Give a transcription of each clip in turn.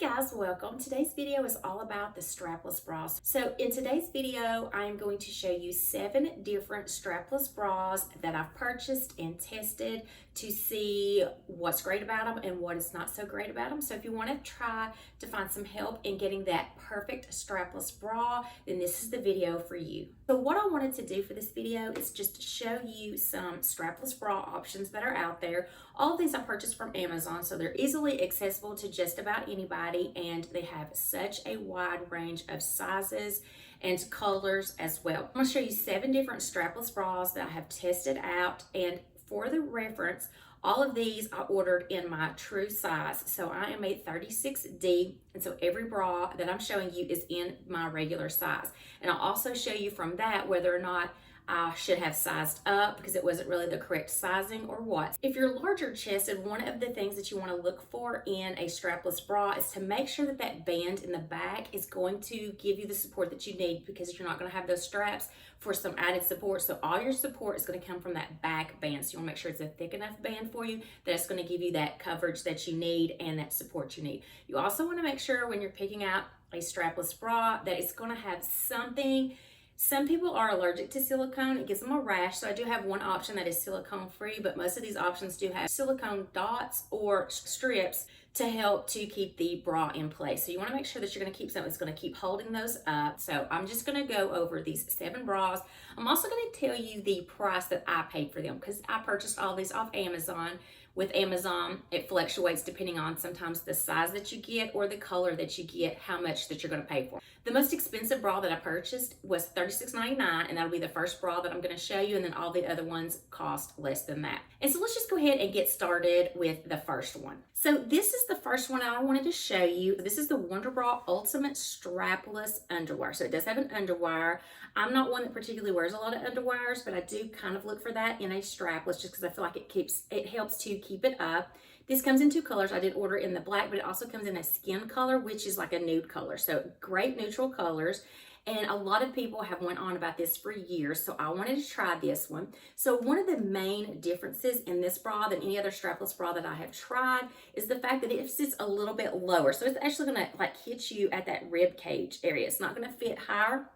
guys, welcome. Today's video is all about the strapless bras. So in today's video, I am going to show you 7 different strapless bras that I've purchased and tested to see what's great about them and what is not so great about them. So if you want to try to find some help in getting that perfect strapless bra, then this is the video for you. So what I wanted to do for this video is just show you some strapless bra options that are out there. All of these I purchased from Amazon, so they're easily accessible to just about anybody, and they have such a wide range of sizes and colors as well. I'm going to show you 7 different strapless bras that I have tested out, and for the reference, all of these I ordered in my true size. So I am a 36D, and so every bra that I'm showing you is in my regular size. And I'll also show you from that whether or not I should have sized up because it wasn't really the correct sizing or what. If you're larger chested, one of the things that you want to look for in a strapless bra is to make sure that that band in the back is going to give you the support that you need, because you're not going to have those straps for some added support. So all your support is going to come from that back band. So you want to make sure it's a thick enough band for you that it's going to give you that coverage that you need and that support you need. You also want to make sure when you're picking out a strapless bra that it's going to have something. Some people are allergic to silicone. It gives them a rash. So I do have one option that is silicone free, but most of these options do have silicone dots or strips to help to keep the bra in place. So you want to make sure that you're going to keep something that's going to keep holding those up. So I'm just going to go over these 7 bras. I'm also going to tell you the price that I paid for them, because I purchased all these off Amazon. With Amazon, it fluctuates depending on sometimes the size that you get or the color that you get, how much that you're going to pay for. The most expensive bra that I purchased was $36.99, and that'll be the first bra that I'm going to show you, and then all the other ones cost less than that. And so let's just go ahead and get started with the first one. So this is the first one I wanted to show you. This is the Wonderbra Ultimate Strapless Underwear. So it does have an underwire. I'm not one that particularly wears a lot of underwires, but I do kind of look for that in a strapless just because I feel like it helps to keep it up. This comes in 2 colors. I did order in the black, but it also comes in a skin color, which is like a nude color. So great neutral colors. And a lot of people have went on about this for years, so I wanted to try this one. So one of the main differences in this bra than any other strapless bra that I have tried is the fact that it sits a little bit lower. So it's actually gonna like hit you at that rib cage area. It's not gonna fit higher.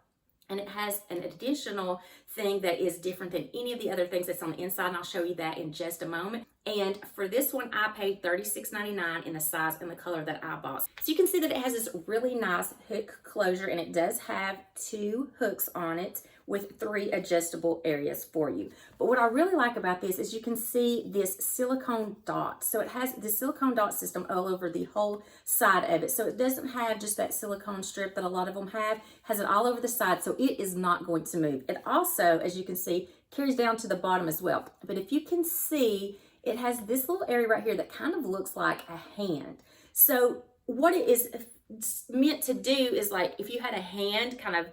And it has an additional thing that is different than any of the other things that's on the inside, and I'll show you that in just a moment. And for this one, I paid $36.99 in the size and the color that I bought. So you can see that it has this really nice hook closure, and it does have 2 hooks on it with 3 adjustable areas for you. But what I really like about this is you can see this silicone dot. So it has the silicone dot system all over the whole side of it. So it doesn't have just that silicone strip that a lot of them have. It has it all over the side, so it is not going to move. It also, as you can see, carries down to the bottom as well. But if you can see, it has this little area right here that kind of looks like a hand. So what it is meant to do is, like, if you had a hand kind of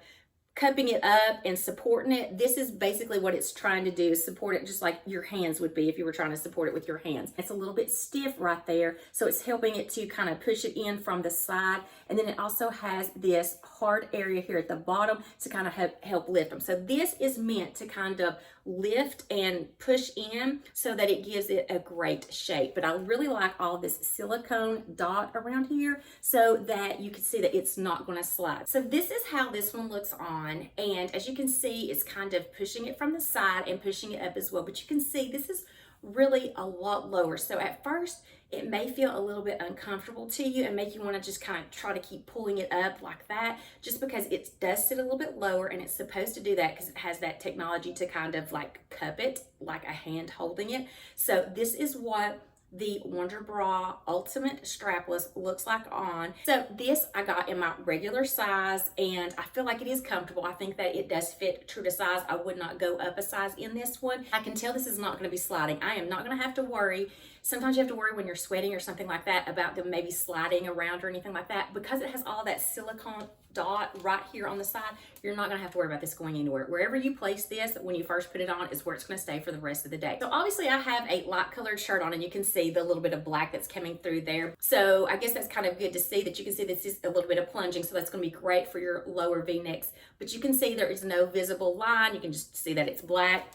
cupping it up and supporting it, this is basically what it's trying to do, is support it just like your hands would be if you were trying to support it with your hands. It's a little bit stiff right there, so it's helping it to kind of push it in from the side. And then it also has this hard area here at the bottom to kind of help lift them. So this is meant to kind of lift and push in so that it gives it a great shape. But I really like all this silicone dot around here so that you can see that it's not going to slide. So this is how this one looks on, and as you can see, it's kind of pushing it from the side and pushing it up as well. But you can see this is really a lot lower. So at first it may feel a little bit uncomfortable to you and make you want to just kind of try to keep pulling it up like that, just because it does sit a little bit lower, and it's supposed to do that because it has that technology to kind of like cup it like a hand holding it. So this is what the Wonderbra Ultimate Strapless looks like on. So this I got in my regular size, and I feel like it is comfortable. I think that it does fit true to size. I would not go up a size in this one. I can tell this is not going to be sliding. I am not going to have to worry. Sometimes you have to worry when you're sweating or something like that about them maybe sliding around or anything like that. Because it has all that silicone dot right here on the side, you're not going to have to worry about this going anywhere. Wherever you place this when you first put it on is where it's going to stay for the rest of the day. So obviously I have a light colored shirt on, and you can see the little bit of black that's coming through there. So I guess that's kind of good to see that you can see this is a little bit of plunging, so that's going to be great for your lower V-necks. But you can see there is no visible line. You can just see that it's black.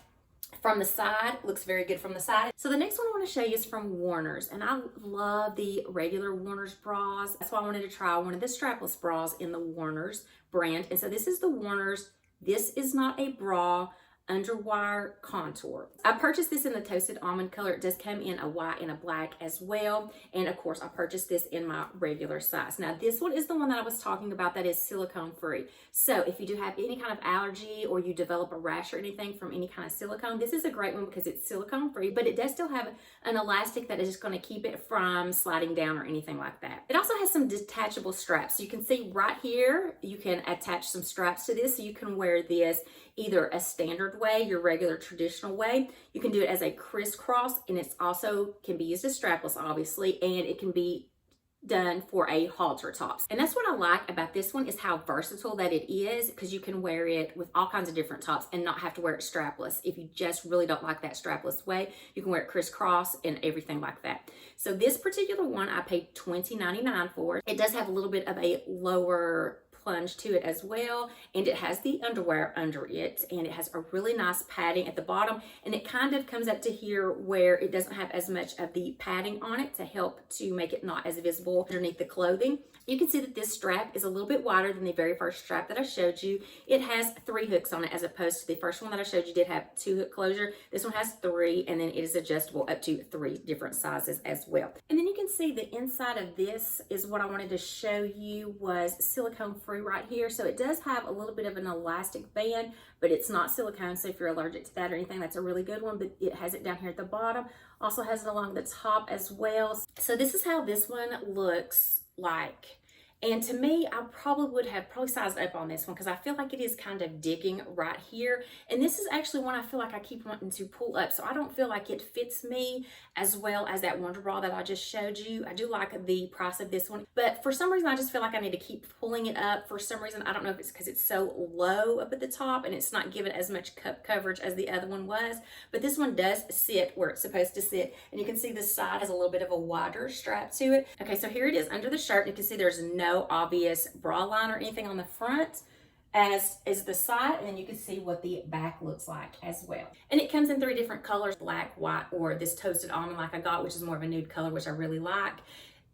From the side, looks very good from the side. So the next one I want to show you is from Warner's, and I love the regular Warner's bras. That's why I wanted to try one of the strapless bras in the Warner's brand. And so this is the Warner's. This is not a bra, underwire contour. I purchased this in the toasted almond color. It does come in a white and a black as well. And of course, I purchased this in my regular size. Now, this one is the one that I was talking about that is silicone free. So if you do have any kind of allergy or you develop a rash or anything from any kind of silicone, this is a great one because it's silicone free, but it does still have an elastic that is just going to keep it from sliding down or anything like that. It also has some detachable straps. So you can see right here, you can attach some straps to this. So you can wear this either a standard way, your regular traditional way. You can do it as a crisscross, and it's also can be used as strapless, obviously, and it can be done for a halter tops. And that's what I like about this one is how versatile that it is, because you can wear it with all kinds of different tops and not have to wear it strapless. If you just really don't like that strapless way, you can wear it crisscross and everything like that. So this particular one I paid $20.99 for. It does have a little bit of a lower plunge to it as well, and it has the underwear under it, and it has a really nice padding at the bottom, and it kind of comes up to here where it doesn't have as much of the padding on it to help to make it not as visible underneath the clothing. You can see that this strap is a little bit wider than the very first strap that I showed you. It has 3 hooks on it as opposed to the first one that I showed you did have 2 hook closure. This one has 3, and then it is adjustable up to 3 different sizes as well. And then you can see the inside of this is what I wanted to show you was silicone free right here. So it does have a little bit of an elastic band, but it's not silicone. So if you're allergic to that or anything, that's a really good one. But it has it down here at the bottom. Also has it along the top as well. So this is how this one looks like. And to me, I probably would have sized up on this one because I feel like it is kind of digging right here. And this is actually one I feel like I keep wanting to pull up. So I don't feel like it fits me as well as that Wonderbra that I just showed you. I do like the price of this one, but for some reason, I just feel like I need to keep pulling it up. For some reason, I don't know if it's because it's so low up at the top and it's not given as much cup coverage as the other one was, but this one does sit where it's supposed to sit. And you can see the side has a little bit of a wider strap to it. Okay, so here it is under the shirt. You can see there's no obvious bra line or anything on the front, as is the side, and then you can see what the back looks like as well. And it comes in 3 different colors: black, white, or this toasted almond like I got, which is more of a nude color, which I really like.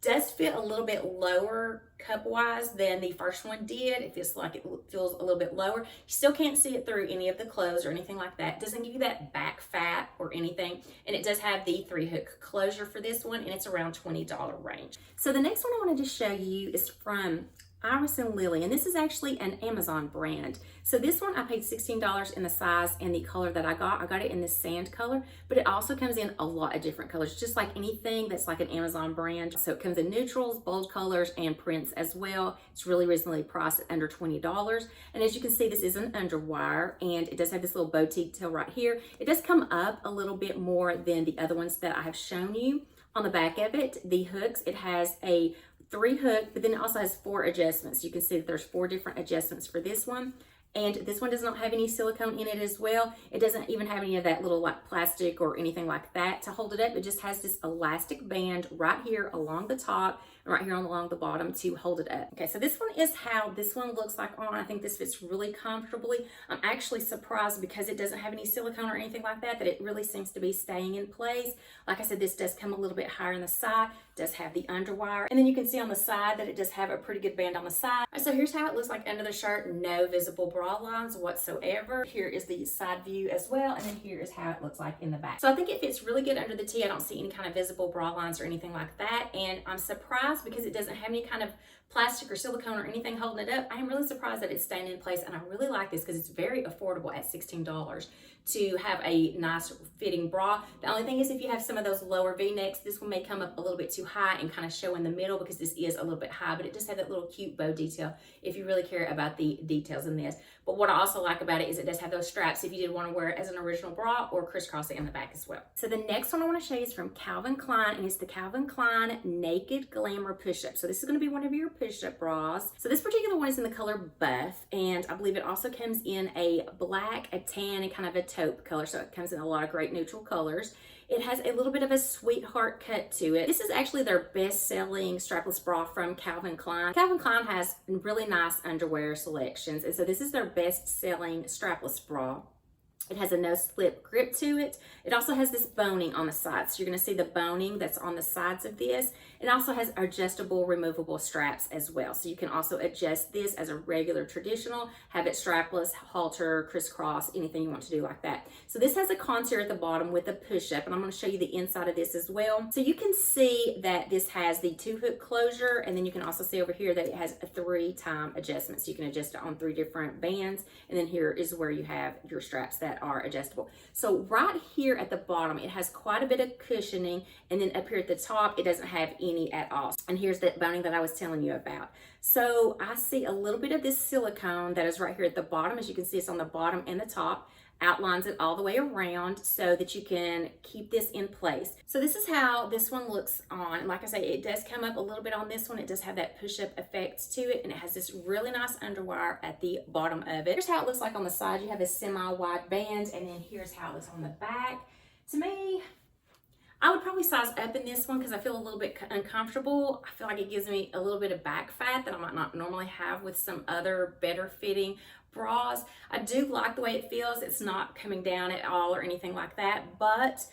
Does fit a little bit lower cup wise than the first one did. It feels like it feels a little bit lower. You still can't see it through any of the clothes or anything like that. It doesn't give you that back fat or anything. And it does have the 3 hook closure for this one, and it's around $20 range. So the next one I wanted to show you is from Iris and Lily, and this is actually an Amazon brand. So this one I paid $16 in the size and the color that I got. I got it in the sand color, but it also comes in a lot of different colors, just like anything that's like an Amazon brand. So it comes in neutrals, bold colors, and prints as well. It's really reasonably priced at under $20. And as you can see, this is an underwire, and it does have this little bow detail right here. It does come up a little bit more than the other ones that I have shown you. On the back of it, the hooks, it has a 3 hook, but then it also has 4 adjustments. You can see that there's 4 different adjustments for this one. And this one does not have any silicone in it as well. It doesn't even have any of that little like plastic or anything like that to hold it up. It just has this elastic band right here along the top and right here along the bottom to hold it up. Okay, so this one is how this one looks like on. I think this fits really comfortably. I'm actually surprised because it doesn't have any silicone or anything like that it really seems to be staying in place. Like I said, this does come a little bit higher on the side, does have the underwire, and then you can see on the side that it does have a pretty good band on the side. So here's how it looks like under the shirt. No visible bra lines whatsoever. Here is the side view as well, and then here is how it looks like in the back. So I think it fits really good under the tee. I don't see any kind of visible bra lines or anything like that, and I'm surprised because it doesn't have any kind of plastic or silicone or anything holding it up. I am really surprised that it's staying in place, and I really like this because it's very affordable at $16 to have a nice fitting bra. The only thing is if you have some of those lower V-necks, this one may come up a little bit too high and kind of show in the middle because this is a little bit high, but it does have that little cute bow detail if you really care about the details in this. But what I also like about it is it does have those straps if you did want to wear it as an original bra or crisscross it in the back as well. So the next one I want to show you is from Calvin Klein, and it's the Calvin Klein Naked Glamour Push-Up. So this is going to be one of your push-up bras. So this particular one is in the color buff, and I believe it also comes in a black, a tan, and kind of a taupe color. So it comes in a lot of great neutral colors. It has a little bit of a sweetheart cut to it. This is actually their best-selling strapless bra from Calvin Klein. Calvin Klein has really nice underwear selections, and so this is their best-selling strapless bra. It has a no slip grip to it. It also has this boning on the sides. So you're going to see the boning that's on the sides of this. It also has adjustable, removable straps as well. So you can also adjust this as a regular traditional, have it strapless, halter, crisscross, anything you want to do like that. So this has a contour at the bottom with a push-up, and I'm going to show you the inside of this as well. So you can see that this has the 2-hook closure, and then you can also see over here that it has a 3-time adjustment. So you can adjust it on 3 different bands, and then here is where you have your straps that are adjustable. So right here at the bottom, it has quite a bit of cushioning, and then up here at the top, it doesn't have any at all. And here's that boning that I was telling you about. So I see a little bit of this silicone that is right here at the bottom. As you can see, it's on the bottom and the top. Outlines it all the way around so that you can keep this in place. So this is how this one looks on. And like I say, it does come up a little bit on this one. It does have that push-up effect to it, and it has this really nice underwire at the bottom of it. Here's how it looks like on the side. You have a semi-wide band, and then here's how it looks on the back. To me, I would probably size up in this one because I feel a little bit uncomfortable. I feel like it gives me a little bit of back fat that I might not normally have with some other better fitting bras. I do like the way it feels. It's not coming down at all or anything like that, but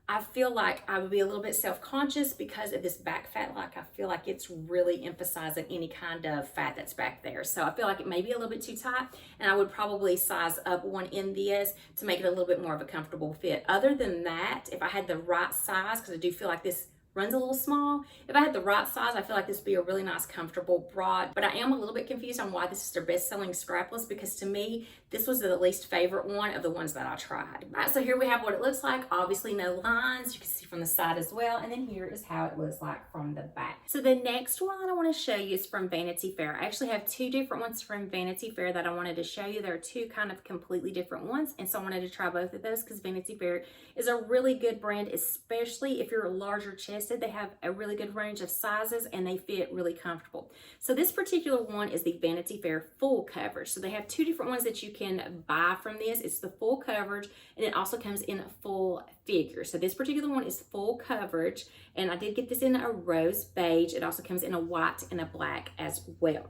I feel like I would be a little bit self-conscious because of this back fat. Like I feel like it's really emphasizing any kind of fat that's back there. So I feel like it may be a little bit too tight, and I would probably size up one in this to make it a little bit more of a comfortable fit. Other than that, if I had the right size, because I do feel like this runs a little small. If I had the right size, I feel like this would be a really nice, comfortable bra. But I am a little bit confused on why this is their best-selling strapless, because to me, this was the least favorite one of the ones that I tried. All right, so here we have what it looks like. Obviously, no lines. You can see from the side as well. And then here is how it looks like from the back. So the next one I want to show you is from Vanity Fair. I actually have 2 different ones from Vanity Fair that I wanted to show you. There are 2 kind of completely different ones, and so I wanted to try both of those because Vanity Fair is a really good brand, especially if you're a larger chested. They have a really good range of sizes, and they fit really comfortable. So this particular one is the Vanity Fair full coverage. So they have 2 different ones that you can buy from this. It's the full coverage, and it also comes in a full figure. So this particular one is full coverage, and I did get this in a rose beige. It also comes in a white and a black as well.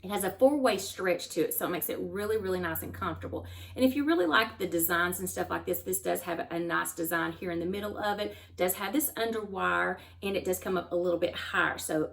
It has a 4-way stretch to it, so it makes it really, really nice and comfortable. And if you really like the designs and stuff like this, this does have a nice design here in the middle of it. It does have this underwire, and it does come up a little bit higher. So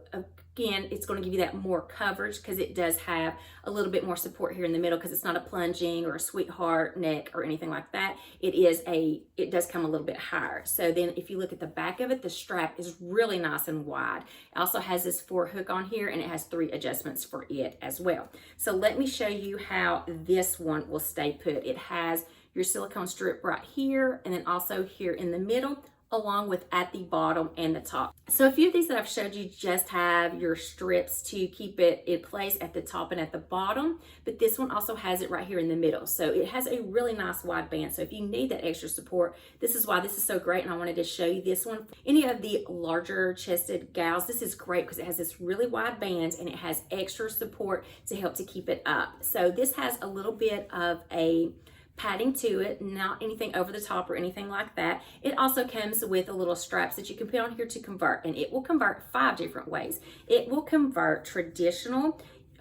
again, it's going to give you that more coverage because it does have a little bit more support here in the middle, because it's not a plunging or a sweetheart neck or anything like that. It does come a little bit higher. So then if you look at the back of it, the strap is really nice and wide. It also has this 4-hook on here, and it has 3 adjustments for it as well. So let me show you how this one will stay put. It has your silicone strip right here, and then also here in the middle, along with at the bottom and the top. So a few of these that I've showed you just have your strips to keep it in place at the top and at the bottom, but this one also has it right here in the middle. So it has a really nice wide band. So if you need that extra support, this is why this is so great, and I wanted to show you this one. Any of the larger chested gals, this is great because it has this really wide band and it has extra support to help to keep it up. So this has a little bit of a padding to it, not anything over the top or anything like that. It also comes with a little straps that you can put on here to convert, and it will convert 5 different ways. It will convert traditional,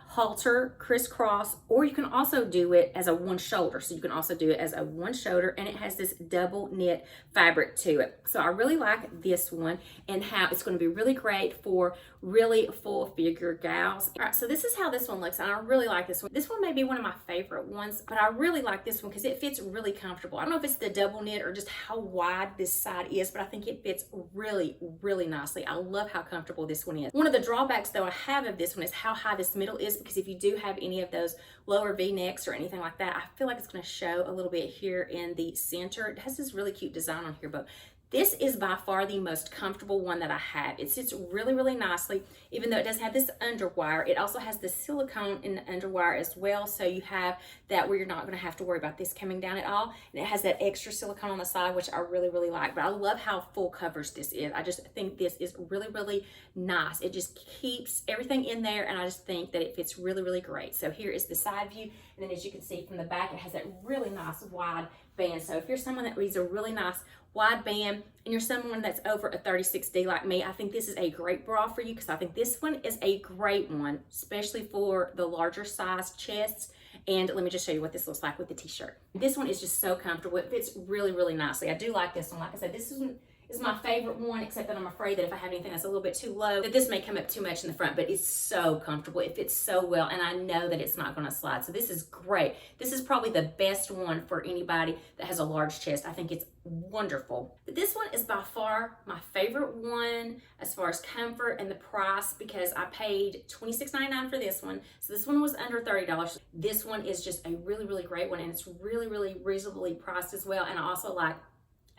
halter, crisscross, or you can also do it as a 1 shoulder. So you can also do it as a 1 shoulder, and it has this double knit fabric to it. So I really like this one, and how it's going to be really great for really full figure gals. All right, so this is how this one looks, and I really like this one. This one may be one of my favorite ones, but I really like this one because it fits really comfortable. I don't know if it's the double knit or just how wide this side is, but I think it fits really, really nicely. I love how comfortable this one is. One of the drawbacks though I have of this one is how high this middle is, because if you do have any of those lower V-necks or anything like that, I feel like it's going to show a little bit here in the center. It has this really cute design on here, but this is by far the most comfortable one that I have. It sits really, really nicely, even though it does have this underwire. It also has the silicone in the underwire as well, so you have that where you're not going to have to worry about this coming down at all. And it has that extra silicone on the side, which I really, really like. But I love how full coverage this is. I just think this is really, really nice. It just keeps everything in there, and I just think that it fits really, really great. So here is the side view, and then as you can see from the back, it has that really nice wide band. So if you're someone that needs a really nice wide band, and you're someone that's over a 36D like me, I think this is a great bra for you, because I think this one is a great one, especially for the larger size chests And let me just show you what this looks like with the t-shirt. This one is just so comfortable. It fits really, really nicely. I do like this one. Like I said, this is my favorite one, except that I'm afraid that if I have anything that's a little bit too low, that this may come up too much in the front, but it's so comfortable. It fits so well, and I know that it's not gonna slide. So this is great. This is probably the best one for anybody that has a large chest. I think it's wonderful. But this one is by far my favorite one as far as comfort and the price, because I paid $26.99 for this one. So this one was under $30. This one is just a really, really great one, and it's really, really reasonably priced as well. And I also like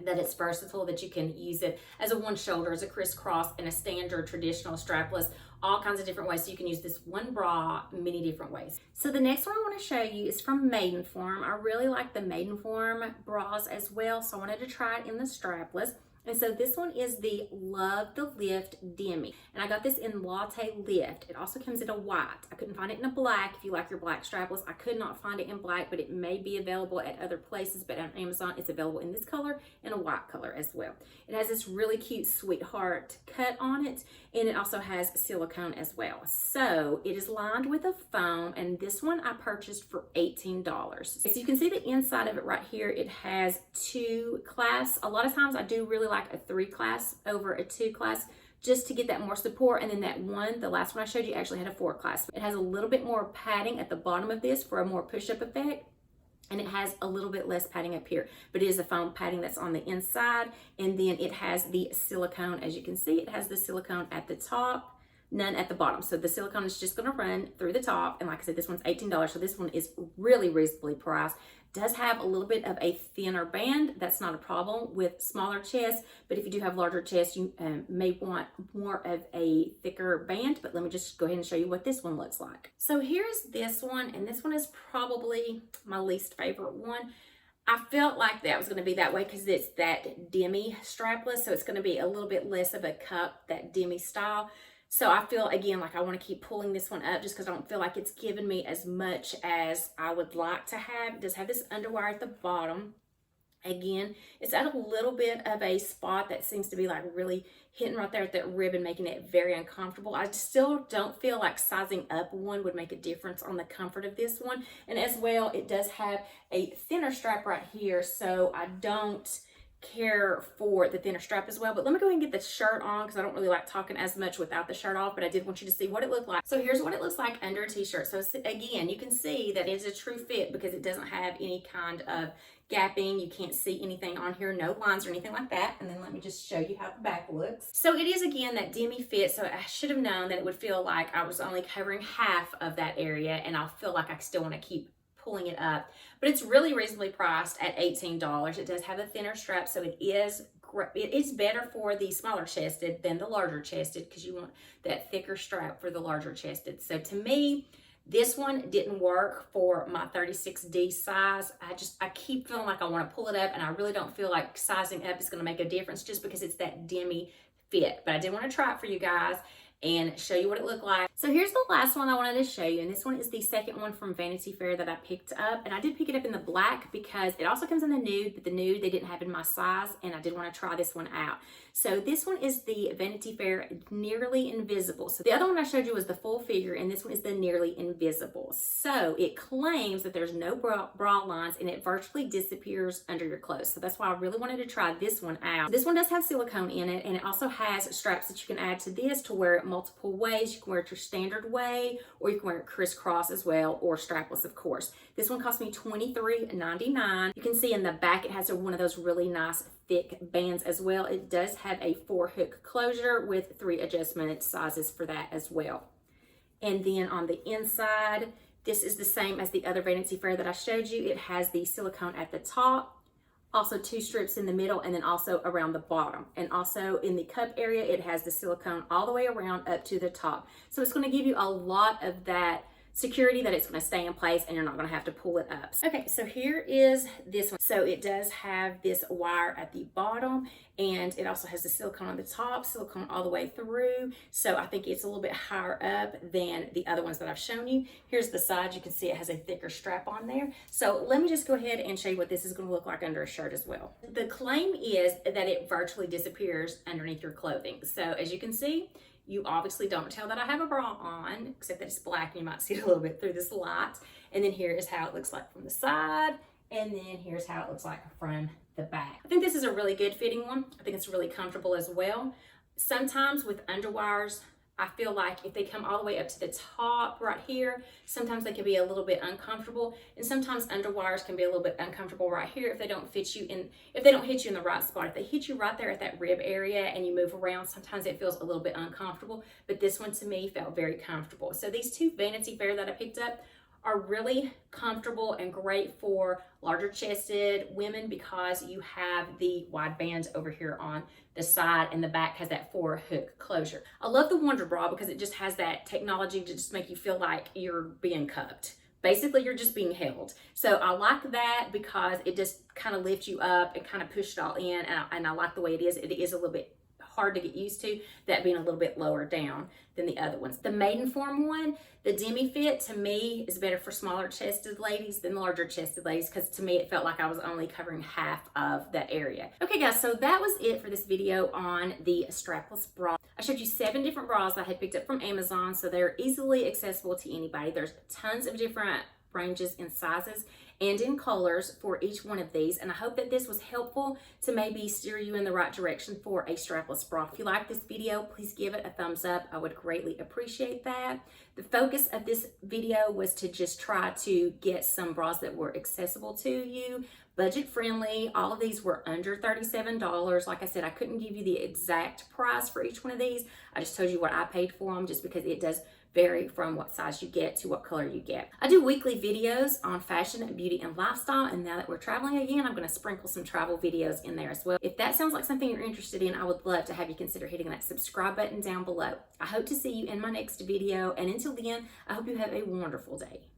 that it's versatile, that you can use it as a one shoulder, as a crisscross, and a standard traditional strapless, all kinds of different ways. So you can use this one bra many different ways. So the next one I want to show you is from Maidenform. I really like the Maidenform bras as well, so I wanted to try it in the strapless. And so this one is the Love the Lift Demi. And I got this in Latte Lift. It also comes in a white. I couldn't find it in a black if you like your black strapless. I could not find it in black, but it may be available at other places. But on Amazon, it's available in this color and a white color as well. It has this really cute sweetheart cut on it. And it also has silicone as well. So it is lined with a foam. And this one I purchased for $18. So you can see the inside of it right here. It has 2 clasps. A lot of times I do really like a 3 clasp over a 2 clasp, just to get that more support. And then that one, the last one I showed you, actually had a 4 clasp. It has a little bit more padding at the bottom of this for a more push-up effect, and it has a little bit less padding up here, but it is a foam padding that's on the inside. And then it has the silicone. As you can see, it has the silicone at the top, none at the bottom. So the silicone is just going to run through the top. And like I said, this one's $18, so this one is really reasonably priced. Does have a little bit of a thinner band. That's not a problem with smaller chests, but if you do have larger chests, you may want more of a thicker band. But let me just go ahead and show you what this one looks like. So here's this one, and this one is probably my least favorite one. I felt like that was going to be that way because it's that demi strapless, so it's going to be a little bit less of a cup, that demi style. So I feel, again, like I want to keep pulling this one up just because I don't feel like it's giving me as much as I would like to have. It does have this underwire at the bottom. Again, it's at a little bit of a spot that seems to be like really hitting right there at that rib and making it very uncomfortable. I still don't feel like sizing up one would make a difference on the comfort of this one. And as well, it does have a thinner strap right here, so I don't care for the thinner strap as well. But let me go ahead and get the shirt on because I don't really like talking as much without the shirt off, but I did want you to see what it looked like. So here's what it looks like under a t-shirt. So again, you can see that it's a true fit because it doesn't have any kind of gapping. You can't see anything on here, no lines or anything like that. And then let me just show you how the back looks. So it is, again, that demi fit. So I should have known that it would feel like I was only covering half of that area, and I'll feel like I still want to keep pulling it up, but it's really reasonably priced at $18. It does have a thinner strap, so it is better for the smaller chested than the larger chested because you want that thicker strap for the larger chested. So to me, this one didn't work for my 36D size. I keep feeling like I want to pull it up, and I really don't feel like sizing up is going to make a difference just because it's that demi fit. But I did want to try it for you guys and show you what it looked like. So here's the last one I wanted to show you, and this one is the second one from Vanity Fair that I picked up, and I did pick it up in the black because it also comes in the nude, but the nude they didn't have in my size, and I did want to try this one out. So this one is the Vanity Fair Nearly Invisible. So the other one I showed you was the full figure, and this one is the Nearly Invisible. So it claims that there's no bra lines, and it virtually disappears under your clothes. So that's why I really wanted to try this one out. This one does have silicone in it, and it also has straps that you can add to this to wear it multiple ways. You can wear it your standard way, or you can wear it crisscross as well, or strapless, of course. This one cost me $23.99. You can see in the back it has one of those really nice thick bands as well. It does have a 4-hook closure with 3 adjustment sizes for that as well. And then on the inside, this is the same as the other Vanity Fair that I showed you. It has the silicone at the top, also 2 strips in the middle, and then also around the bottom. And also in the cup area, it has the silicone all the way around up to the top. So it's going to give you a lot of that security that it's going to stay in place and you're not going to have to pull it up. Okay, so here is this one. So it does have this wire at the bottom, and it also has the silicone on the top, silicone all the way through. So I think it's a little bit higher up than the other ones that I've shown you. Here's the side. You can see it has a thicker strap on there. So let me just go ahead and show you what this is going to look like under a shirt as well. The claim is that it virtually disappears underneath your clothing. So as you can see, You obviously don't tell that I have a bra on, except that it's black and you might see it a little bit through this light. And then here is how it looks like from the side. And then here's how it looks like from the back. I think this is a really good fitting one. I think it's really comfortable as well. Sometimes with underwires, I feel like if they come all the way up to the top right here, sometimes they can be a little bit uncomfortable. And sometimes underwires can be a little bit uncomfortable right here if they don't fit you in, if they don't hit you in the right spot. If they hit you right there at that rib area and you move around, sometimes it feels a little bit uncomfortable. But this one to me felt very comfortable. So these two Vanity Fair that I picked up are really comfortable and great for larger chested women because you have the wide bands over here on the side, and the back has that 4-hook closure. I love the Wonderbra because it just has that technology to just make you feel like you're being cupped. Basically, you're just being held. So I like that because it just kind of lifts you up and kind of pushes it all in, and I like the way it is. It is a little bit hard to get used to, that being a little bit lower down than the other ones. The Maidenform one, the demi fit, to me is better for smaller chested ladies than larger chested ladies, because to me it felt like I was only covering half of that area. Okay guys, so that was it for this video on the strapless bra. I showed you 7 different bras I had picked up from Amazon, so they're easily accessible to anybody. There's tons of different ranges and sizes and in colors for each one of these, and I hope that this was helpful to maybe steer you in the right direction for a strapless bra. If you like this video, please give it a thumbs up. I would greatly appreciate that. The focus of this video was to just try to get some bras that were accessible to you, budget friendly. All of these were under $37. Like I said, I couldn't give you the exact price for each one of these. I just told you what I paid for them, just because it does vary from what size you get to what color you get. I do weekly videos on fashion, beauty, and lifestyle, and now that we're traveling again, I'm going to sprinkle some travel videos in there as well. If that sounds like something you're interested in, I would love to have you consider hitting that subscribe button down below. I hope to see you in my next video, and until then, I hope you have a wonderful day.